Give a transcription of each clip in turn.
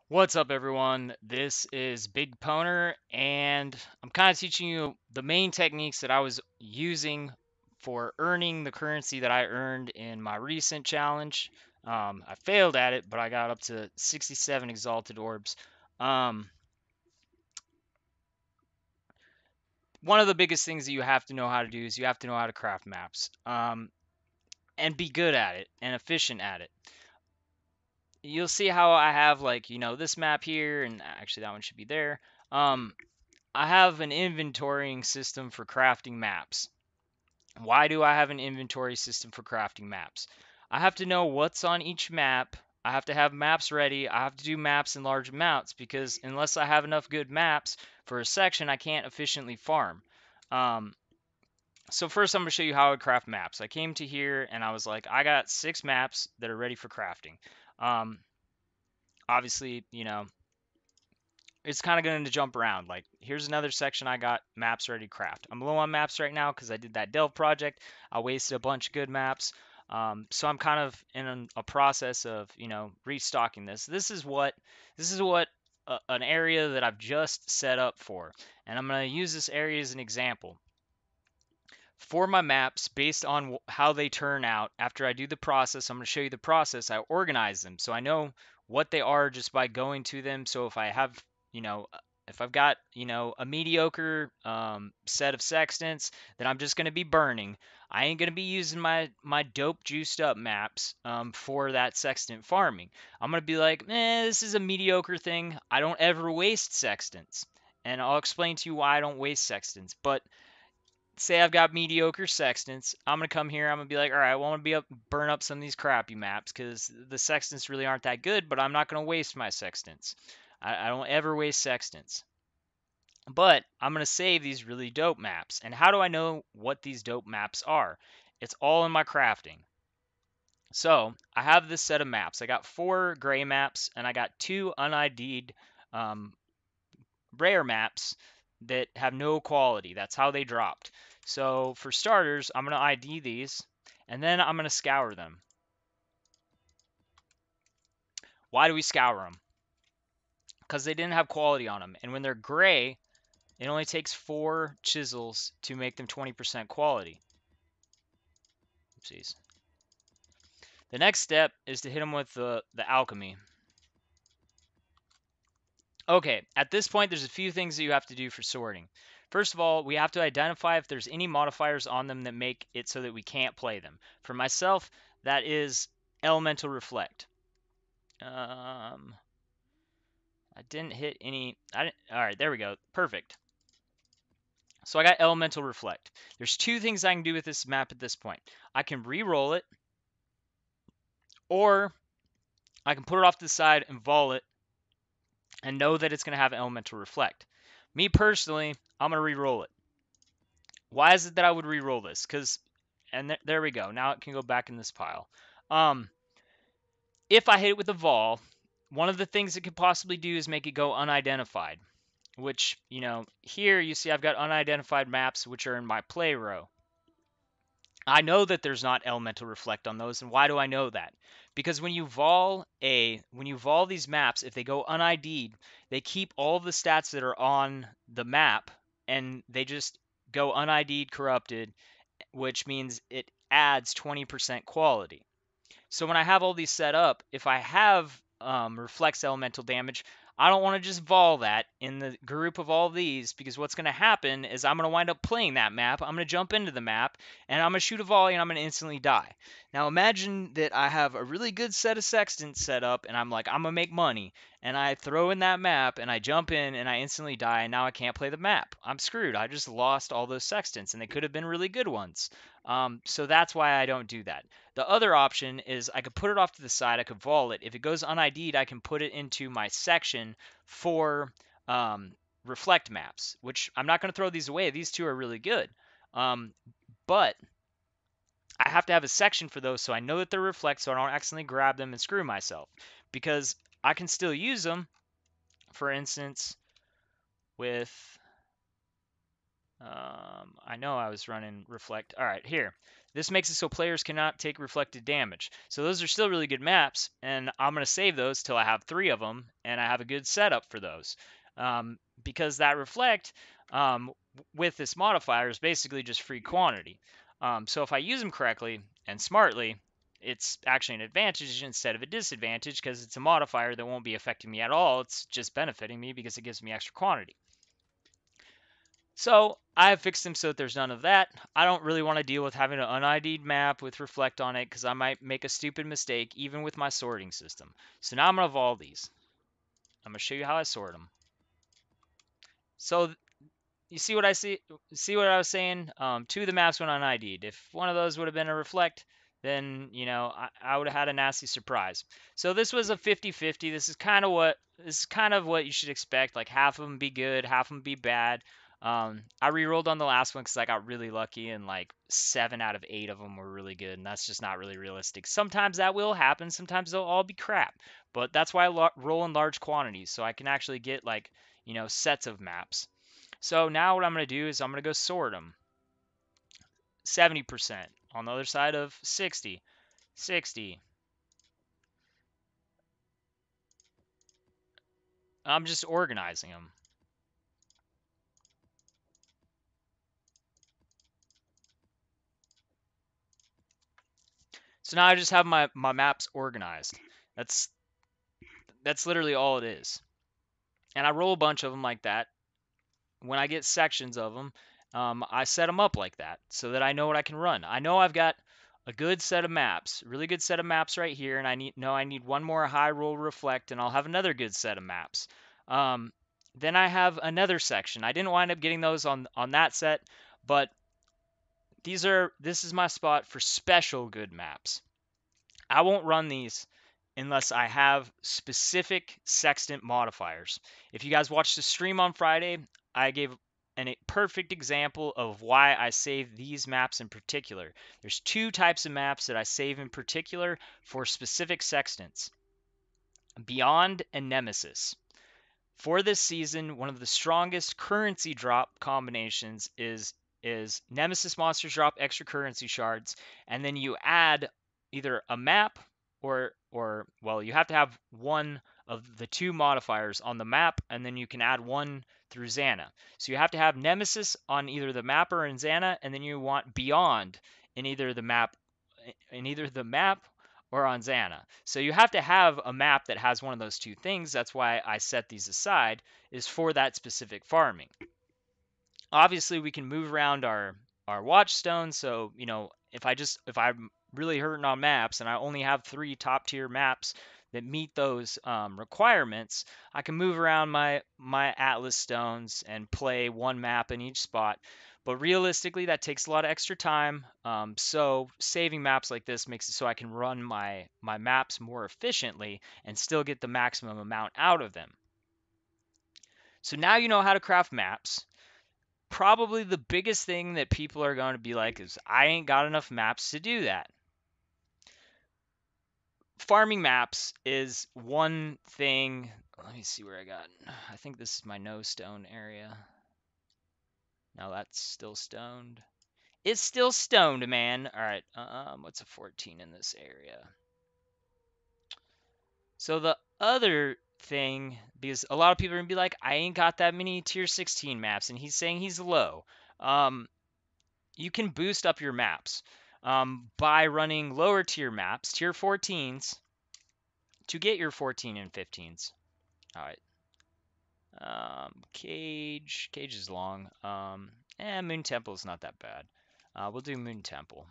What's up, everyone? This is BigPowner, and I'm kind of teaching you the main techniques that I was using for earning the currency that I earned in my recent challenge. I failed at it, but I got up to 67 exalted orbs. Um, One of the biggest things that you have to know how to do is you have to know how to craft maps, and be good at it and efficient at it. You'll see how I have this map here, and actually that one should be there. Um, I have an inventorying system for crafting maps. Why do I have an inventory system for crafting maps? I have to know what's on each map. I have to have maps ready. I have to do maps in large amounts because unless I have enough good maps for a section, I can't efficiently farm. Um, so first I'm going to show you how I would craft maps. I came to here and I was like, I got 6 maps that are ready for crafting. Um, Obviously, it's kind of going to jump around. Like, here's another section I got maps ready to craft. I'm low on maps right now because I did that delve project. I wasted a bunch of good maps. So I'm kind of in a process of, restocking this. This is what an area that I've just set up for. And I'm going to use this area as an example. For my maps, based on how they turn out, after I do the process, I'm going to show you the process. I organize them so I know what they are just by going to them. So if I have, if I've got, a mediocre set of sextants that I'm just going to be burning, I ain't going to be using my dope juiced up maps for that sextant farming. I'm going to be like, this is a mediocre thing. I don't ever waste sextants. And I'll explain to you why I don't waste sextants. But say I've got mediocre sextants, I'm gonna come here. I'm gonna be like, all right, I want to burn up some of these crappy maps because the sextants really aren't that good. But I'm not gonna waste my sextants. I don't ever waste sextants. But I'm gonna save these really dope maps. And how do I know what these dope maps are? It's all in my crafting. So I have this set of maps. I got 4 gray maps and I got 2 unID'd um, rare maps that have no quality. That's how they dropped. So for starters, I'm going to ID these, and then I'm going to scour them. Why do we scour them? Because they didn't have quality on them. And when they're gray, it only takes 4 chisels to make them 20% quality. Oopsies. The next step is to hit them with the alchemy. Okay, at this point, there's a few things that you have to do for sorting. First of all, we have to identify if there's any modifiers on them that make it so that we can't play them. For myself, that is elemental reflect. I didn't hit any. All right, there we go. Perfect. So I got elemental reflect. There's 2 things I can do with this map at this point. I can re-roll it, or I can put it off to the side and vol it and know that it's going to have elemental reflect. Me personally, I'm going to re-roll it. Why is it that I would re-roll this? And there we go. Now it can go back in this pile. If I hit it with a vol, one of the things it could possibly do is make it go unidentified, which, here you see I've got unidentified maps which are in my play row. I know that there's not elemental reflect on those, and why do I know that? Because when you vol these maps, if they go unID'd, they keep all of the stats that are on the map, and they just go unID'd corrupted, which means it adds 20% quality. So when I have all these set up, if I have reflects elemental damage, I don't want to just vol that in the group of all these, because what's going to happen is I'm going to wind up playing that map. I'm going to jump into the map and I'm going to shoot a volley and I'm going to instantly die. Now imagine that I have a really good set of sextants set up and I'm like, I'm going to make money. And I throw in that map and I jump in and I instantly die and now I can't play the map. I'm screwed. I just lost all those sextants and they could have been really good ones. So that's why I don't do that. The other option is I could put it off to the side. I could vol it. If it goes unID'd, I can put it into my section for reflect maps, which I'm not going to throw these away. These 2 are really good. But I have to have a section for those so I know that they're reflect so I don't accidentally grab them and screw myself. Because I can still use them, for instance, with I know I was running reflect. All right, here. This makes it so players cannot take reflected damage. So those are still really good maps, and I'm going to save those till I have 3 of them, and I have a good setup for those. Because that reflect with this modifier is basically just free quantity. So if I use them correctly and smartly, it's actually an advantage instead of a disadvantage because it's a modifier that won't be affecting me at all. It's just benefiting me because it gives me extra quantity. So I have fixed them so that there's none of that. I don't really want to deal with having an unID'd map with reflect on it because I might make a stupid mistake even with my sorting system. So now I'm going to evolve these. I'm going to show you how I sort them. So you see what I see? See what I was saying? 2 of the maps went unID'd. If one of those would have been a reflect, then I would have had a nasty surprise. So this was a 50-50. This is kind of what you should expect. Like half of them be good, half of them be bad. I re-rolled on the last one because I got really lucky, and like 7 out of 8 of them were really good, and that's just not really realistic. Sometimes that will happen. Sometimes they'll all be crap, but that's why I roll in large quantities so I can actually get like sets of maps. So now what I'm going to do is I'm going to go sort them. 70% on the other side of 60, 60. I'm just organizing them. So now I just have my maps organized. That's literally all it is. And I roll a bunch of them like that. When I get sections of them, I set them up like that so that I know what I can run. I know I've got a good set of maps, really good set of maps right here, and I need one more high roll reflect, and I'll have another good set of maps. Then I have another section. I didn't wind up getting those on that set, but this is my spot for special good maps. I won't run these unless I have specific sextant modifiers. If you guys watched the stream on Friday, I gave a perfect example of why I save these maps in particular. There's 2 types of maps that I save in particular for specific sextants: Beyond and Nemesis. For this season, one of the strongest currency drop combinations is Nemesis monsters drop extra currency shards, and then you add either a map or well, you have to have one of the 2 modifiers on the map, and then you can add one through Xana. So you have to have Nemesis on either the map or in Xana, and then you want Beyond in either the map or on Xana. So you have to have a map that has one of those 2 things. That's why I set these aside, is for that specific farming. Obviously, we can move around our watchstones. So if I'm really hurting on maps and I only have 3 top tier maps that meet those requirements, I can move around my Atlas stones and play one map in each spot. But realistically, that takes a lot of extra time. So saving maps like this makes it so I can run my maps more efficiently and still get the maximum amount out of them. So now you know how to craft maps. Probably the biggest thing that people are going to be like is, I ain't got enough maps to do that. Farming maps is one thing. Let me see where I got. I think this is my no stone area. Now that's still stoned. It's still stoned, man. All right. What's a 14 in this area? So the other thing, because a lot of people are gonna be like, I ain't got that many tier 16 maps, and he's saying he's low. You can boost up your maps by running lower tier maps, tier 14s, to get your 14 and 15s. All right. Cage is long. Moon Temple is not that bad. We'll do Moon Temple.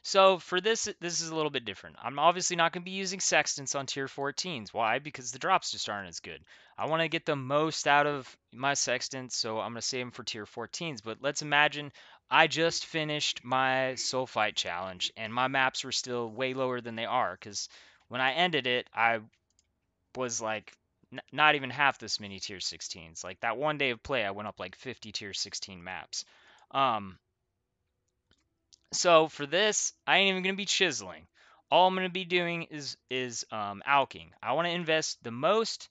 So for this is a little bit different. I'm obviously not going to be using sextants on tier 14s. Why? Because the drops just aren't as good. I want to get the most out of my sextants, so I'm going to save them for tier 14s. But let's imagine I just finished my soul fight challenge, and my maps were still way lower than they are, because when I ended it, I was like not even half this many tier 16s. Like that one day of play, I went up like 50 tier 16 maps. So for this, I ain't even gonna be chiseling. All I'm gonna be doing is alking. I want to invest the most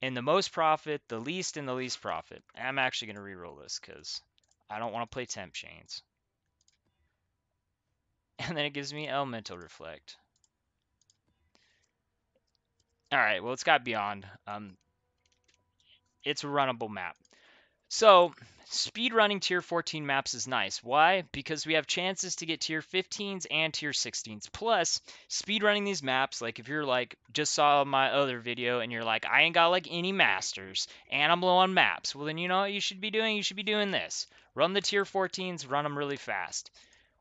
in the most profit, the least, and the least profit. I'm actually going to re-roll this because I don't want to play temp chains. And then it gives me elemental reflect. All right, well, it's got beyond. It's a runnable map. So, speed running tier 14 maps is nice. Why? Because we have chances to get tier 15s and tier 16s. Plus, speed running these maps, like if you're like, just saw my other video and you're like, I ain't got like any masters and I'm low on maps. Well, then you know what you should be doing? You should be doing this. Run the tier 14s, run them really fast.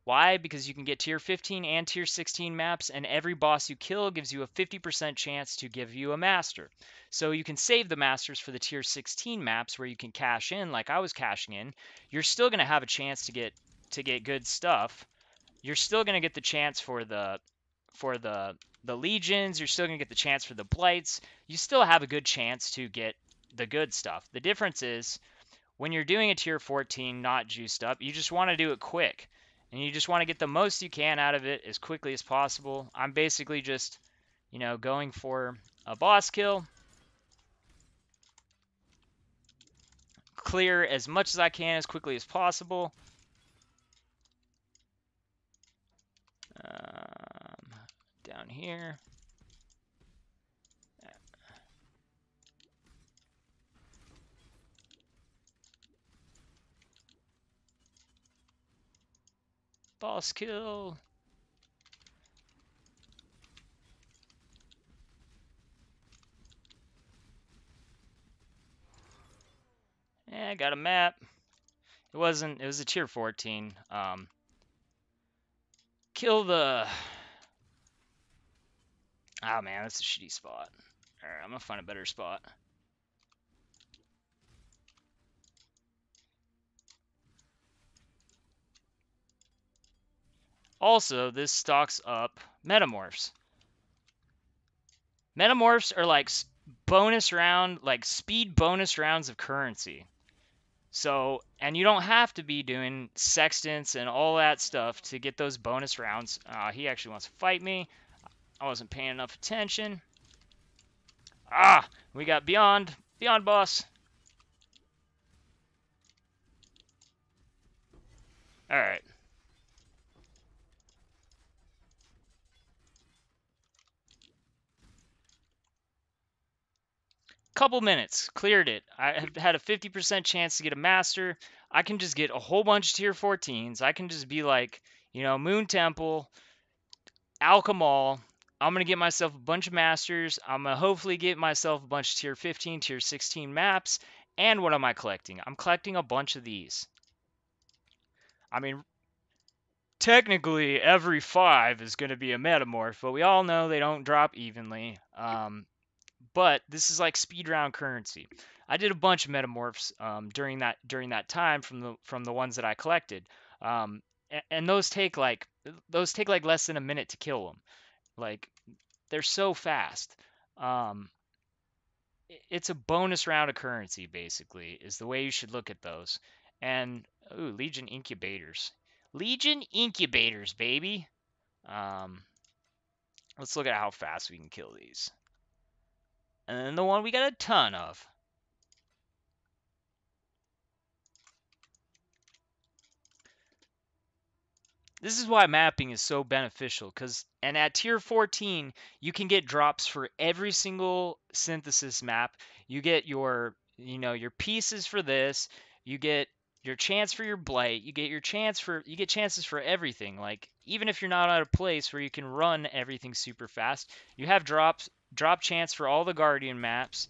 Why? Because you can get tier 15 and tier 16 maps, and every boss you kill gives you a 50% chance to give you a master. So you can save the masters for the tier 16 maps where you can cash in like I was cashing in. You're still going to have a chance to get good stuff. You're still going to get the chance for the legions, you're still going to get the chance for the blights. You still have a good chance to get the good stuff. The difference is when you're doing a tier 14 not juiced up, you just want to do it quick. And you just want to get the most you can out of it as quickly as possible. I'm basically just, going for a boss kill. Clear as much as I can as quickly as possible. Down here. Boss kill. Yeah, I got a map. It was a tier 14. Kill the... Oh man, that's a shitty spot. Alright, I'm gonna find a better spot. Also, this stocks up Metamorphs. Metamorphs are like bonus round, like speed bonus rounds of currency. So, and you don't have to be doing sextants and all that stuff to get those bonus rounds. He actually wants to fight me. I wasn't paying enough attention. We got beyond boss. All right. Couple minutes, cleared it. I had a 50% chance to get a master. I can just get a whole bunch of tier 14s. I can just be like, Moon Temple, Alchemal. I'm going to get myself a bunch of masters. I'm going to hopefully get myself a bunch of tier 15, tier 16 maps. And what am I collecting? I'm collecting a bunch of these. I mean, technically every 5 is going to be a metamorph, but we all know they don't drop evenly. But this is like speed round currency. I did a bunch of metamorphs during that time from the ones that I collected, and those take like less than a minute to kill them. Like they're so fast. It's a bonus round of currency basically is the way you should look at those. And Legion incubators, baby. Let's look at how fast we can kill these. And then the one we got a ton of. This is why mapping is so beneficial, and at tier 14, you can get drops for every single synthesis map. You get your pieces for this, you get your chance for your blight, you get chances for everything. Like even if you're not at a place where you can run everything super fast, you have drop chance for all the guardian maps.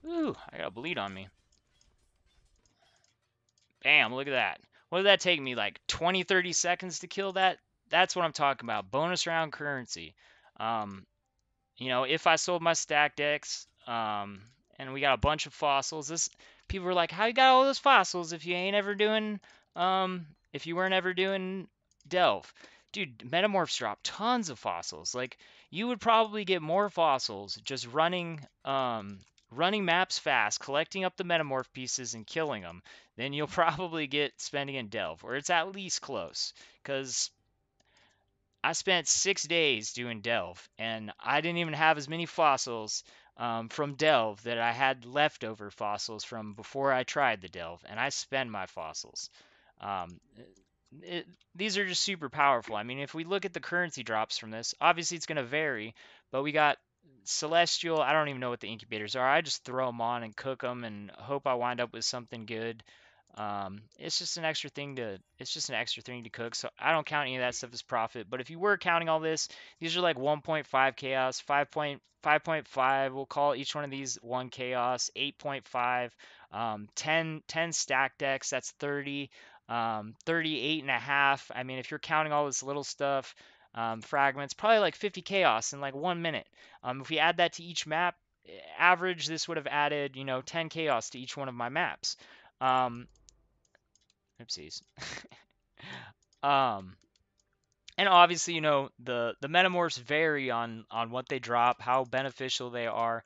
Ooh, I got a bleed on me. Bam, look at that. What did that take me, like 20, 30 seconds to kill that? That's what I'm talking about. Bonus round currency. If I sold my stack decks, and we got a bunch of fossils, people were like, how you got all those fossils if you ain't ever doing, if you weren't ever doing Delve? Dude, Metamorphs drop tons of fossils. Like, you would probably get more fossils just running running maps fast, collecting up the metamorph pieces and killing them, then you'll probably get spending in Delve, or it's at least close. Because I spent 6 days doing Delve, and I didn't even have as many fossils from Delve that I had leftover fossils from before I tried the Delve, and I spend my fossils. Um, it, these are just super powerful. I mean, if we look at the currency drops from this, obviously it's going to vary, but we got Celestial. I don't even know what the incubators are. I just throw them on and cook them and hope I wind up with something good. It's just an extra thing to cook. So I don't count any of that stuff as profit. But if you were counting all this, these are like 1.5 chaos, 5.5. We'll call each one of these one chaos, 8.5, 10 stack decks. That's 30. 38 and a half. I mean, if you're counting all this little stuff, fragments, probably like 50 chaos in like 1 minute. If we add that to each map, average, this would have added, 10 chaos to each one of my maps. Um, oopsies. um, and obviously, the metamorphs vary on what they drop, how beneficial they are.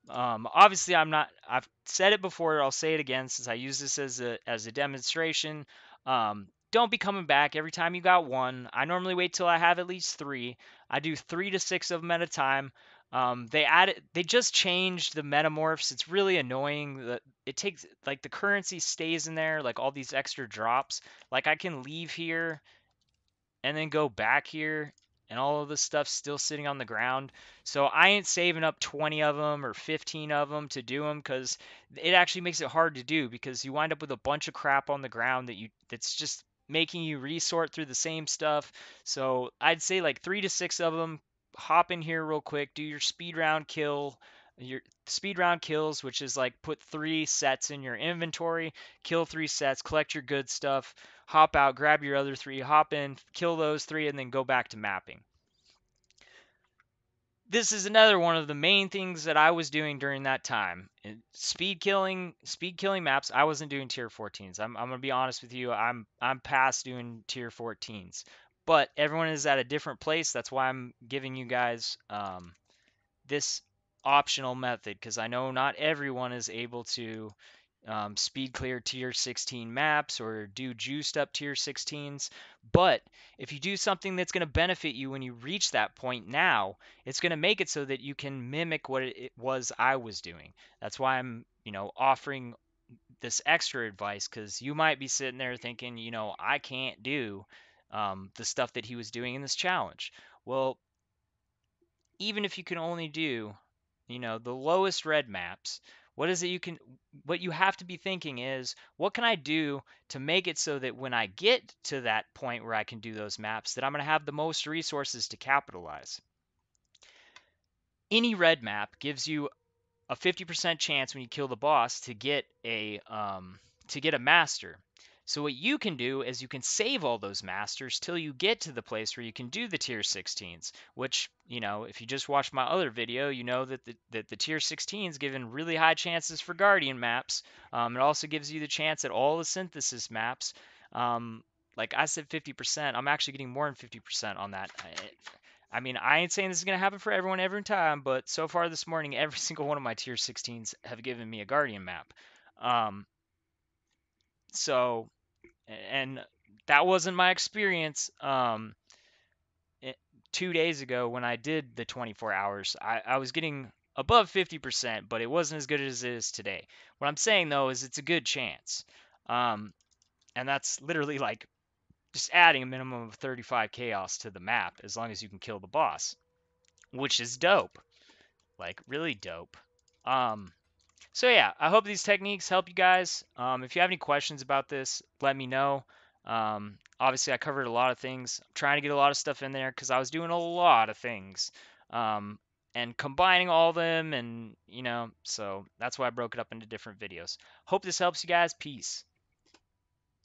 Obviously, I've said it before. I'll say it again since I use this as a demonstration. Don't be coming back every time you got one. I normally wait till I have at least three. I do 3 to 6 of them at a time. They just changed the metamorphs. It's really annoying that it takes, like, the currency stays in there, like all these extra drops. Like, I can leave here and then go back here and all of this stuff's still sitting on the ground. So I ain't saving up 20 of them or 15 of them to do them, because it actually makes it hard to do, because you wind up with a bunch of crap on the ground that's just making you resort through the same stuff. So I'd say like 3 to 6 of them. Hop in here real quick, do your speed round kills, which is like put 3 sets in your inventory, kill 3 sets, collect your good stuff, hop out, grab your other 3, hop in, kill those 3, and then go back to mapping. This is another one of the main things that I was doing during that time. Speed killing maps. I wasn't doing tier 14s. I'm gonna be honest with you. I'm past doing tier 14s. But everyone is at a different place. That's why I'm giving you guys this optional method, because I know not everyone is able to speed clear tier 16 maps or do juiced up tier 16s. But if you do something that's going to benefit you when you reach that point now, it's going to make it so that you can mimic what it was I was doing. That's why I'm, offering this extra advice, because you might be sitting there thinking, I can't do the stuff that he was doing in this challenge. Well, even if you can only do, the lowest red maps, what you have to be thinking is, what can I do to make it so that when I get to that point where I can do those maps, that I'm going to have the most resources to capitalize. Any red map gives you a 50% chance when you kill the boss to get a master. So what you can do is you can save all those masters till you get to the place where you can do the tier 16s, which, if you just watched my other video, you know that the tier 16s given really high chances for guardian maps. It also gives you the chance at all the synthesis maps. Like I said, 50%. I'm actually getting more than 50% on that. I mean, I ain't saying this is going to happen for everyone every time, but so far this morning, every single one of my tier 16s have given me a guardian map. Um, so, and that wasn't my experience 2 days ago when I did the 24 hours. I was getting above 50%, but it wasn't as good as it is today. What I'm saying, though, is it's a good chance. And that's literally like just adding a minimum of 35 chaos to the map as long as you can kill the boss, which is dope. Like, really dope. So yeah, I hope these techniques help you guys. If you have any questions about this, let me know. Obviously, I covered a lot of things. I'm trying to get a lot of stuff in there because I was doing a lot of things. And combining all of them, and so that's why I broke it up into different videos. Hope this helps you guys. Peace.